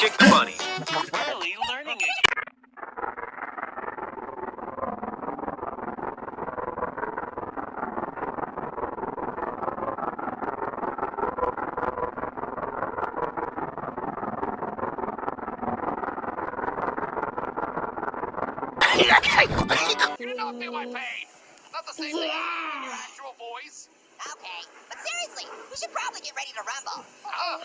Kick the bunny. Really learning again. You don't feel my pain. Not the same thing in your actual voice. Okay, but seriously, we should probably get ready to rumble. Uh-oh.